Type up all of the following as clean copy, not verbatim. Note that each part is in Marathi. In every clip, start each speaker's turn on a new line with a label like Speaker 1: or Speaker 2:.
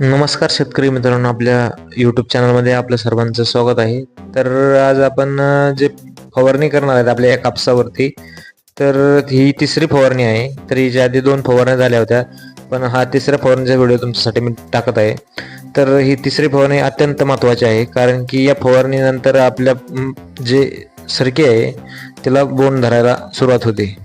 Speaker 1: नमस्कार शेतकरी मित्रांनो, आपल्या यूट्यूब चॅनलमध्ये आपल्या सर्वांचं स्वागत आहे. तर आज आपण जे फवारणी करणार आहेत आपल्या या कापसावरती, तर ही तिसरी फवारणी आहे. तर हिच्या आधी 2 फवारण्या झाल्या होत्या, पण हा तिसऱ्या फवारणीचा व्हिडिओ तुमच्यासाठी मी टाकत आहे. तर ही तिसरी फवारणी अत्यंत महत्त्वाची आहे, कारण की या फवारणीनंतर आपल्या जे सरकी आहे त्याला बोंड धरायला सुरुवात होते.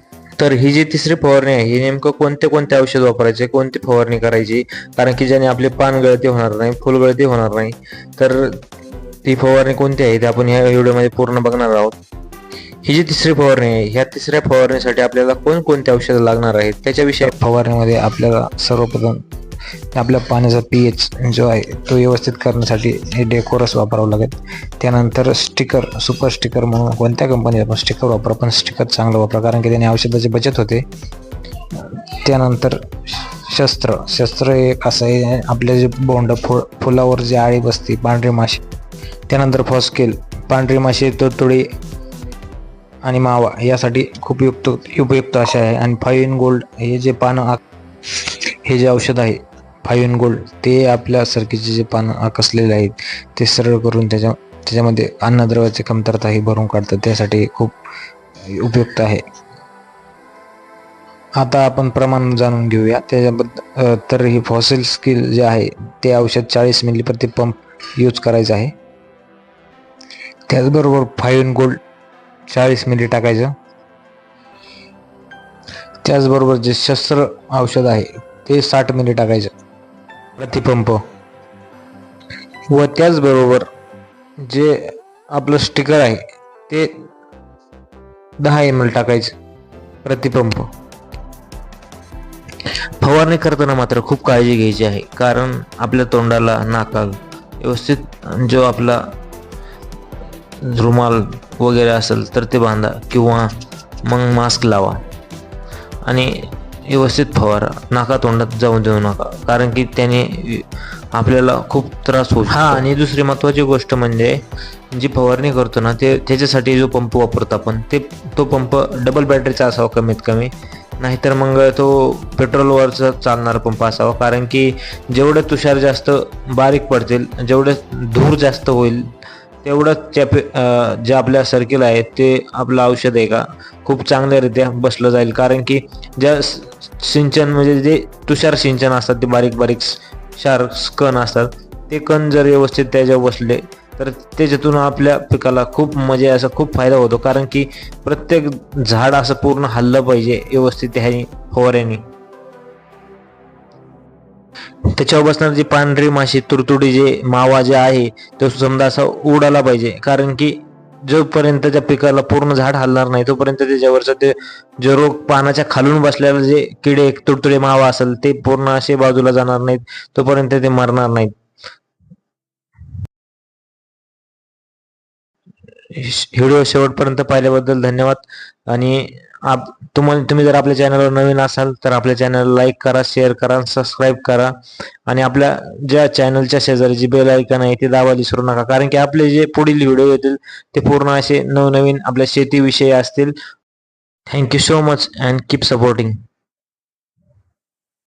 Speaker 1: तर ही जी तिसरी फवारणी आहे, ही नेमकं कोणते औषध वापरायचे, कोणती फवारणी करायची, कारण की ज्याने आपले पान गळती होणार नाही, फुलगळती होणार नाही. तर ती फवारणी कोणती आहे ते आपण ह्या व्हिडिओमध्ये पूर्ण बघणार आहोत. ही जी तिसरी फवारणी आहे, ह्या तिसऱ्या फवारणीसाठी आपल्याला कोणकोणती औषधं लागणार आहेत त्याच्याविषयी
Speaker 2: फवारणीमध्ये आपल्याला सर्वप्रथम आपल्या पाण्याचा pH जो आहे तो व्यवस्थित करण्यासाठी हे डेकोरस वापरावं लागेल. त्यानंतर सुपर स्टिकर म्हणून कोणत्या कंपनीचा आपण स्टिकर वापरा, पण स्टिकर चांगलं वापरा, कारण की त्याने औषधाची बचत होते. त्यानंतर शस्त्र एक असं आहे, आपले जे बोंड फुलावर जी आळी बसते, पांढरी माशी. त्यानंतर फॉस्केल, पांढरी माशी, तुडतुडी आणि मावा यासाठी खूप उपयुक्त असे आहे. आणि 5 in गोल्ड हे जे पानं हे जे औषध आहे 5 in गोल्ड, ते आपल्या सरकीचे जे पानं आकसलेले आहेत ते सरळ करून त्याच्यामध्ये अन्नद्रव्याची कमतरता ही भरून काढतात. त्यासाठी खूप उपयुक्त आहे. आता आपण प्रमाण जाणून घेऊया त्याच्याबद्दल. तर ही फॉसिल स्किल जे आहे ते औषध 40 मिली प्रति पंप यूज करायचं आहे. त्याचबरोबर 5 in गोल्ड 40 मिली टाकायचं. त्याचबरोबर जे शस्त्र औषध आहे ते 60 मिली टाकायचं प्रतिपंप. व त्याचबरोबर जे आपलं स्टिकर आहे ते 10 ml टाकायचं प्रतिपंप. फवारणी करताना मात्र खूप काळजी घ्यायची आहे, कारण आपल्या तोंडाला, नाकाला व्यवस्थित जो आपला रुमाल वगैरे असेल तर ते बांधा, किंवा मग मास्क लावा आणि व्यवस्थित फवारा. नाका तोंडात जाऊन देऊ नका, कारण की त्याने आपल्याला खूप त्रास होऊ शकतो. आणि दुसरी महत्त्वाची गोष्ट म्हणजे जी फवारणी करतो ना, त्याच्यासाठी जो पंप वापरतो आपण, तो पंप डबल बॅटरीचा असावा कमीत कमी, नाहीतर मग तो पेट्रोलवरचा चालणारा पंप असावा. कारण की जेवढे तुषार जास्त बारीक पडतील, जेवढे धूर जास्त होईल, तेवढंच जे आपल्या सर्किल आहे ते आपलं औषध आहे का खूप चांगल्यारीत्या बसलं जाईल. कारण की ज्या सिंचन म्हणजे जे तुषार सिंचन असतात, ते बारीक बारीक कण असतात, ते कण जर व्यवस्थित त्याच्यावर बसले तर त्याच्यातून आपल्या पिकाला खूप असं खूप फायदा होतो. कारण की प्रत्येक झाड असं पूर्ण हललं पाहिजे व्यवस्थित ह्यानी फवाऱ्यानी. त्याच्यावर बसणार जी पांढरी माशी, तुडतुडी, जे मावा जे आहे तो समजा असा उडाला पाहिजे. कारण की जोपर्यंत त्या पिकाला पूर्ण झाड हलणार नाही तोपर्यंत त्याच्यावरचं ते जे रोग पानाच्या खालून बसलेलं जे किडे, तुडतुडे, मावा असेल ते पूर्ण असे बाजूला जाणार नाहीत, तोपर्यंत ते मरणार नाहीत. व्हिडिओ शेवटपर्यंत पाहिल्याबद्दल धन्यवाद. आणि तुम्ही जर आपल्या चॅनलवर नवीन असाल तर आपल्या चॅनलला लाईक करा, शेअर करा, सबस्क्राईब करा. आणि आपल्या ज्या चॅनलच्या शेजारी जी बेल आयकॉन आहे ते दाबायला विसरू नका, कारण की आपले जे पुढील व्हिडिओ येतील ते पूर्ण असे नवनवीन आपल्या शेतीविषयी असतील. Thank you so much and keep supporting.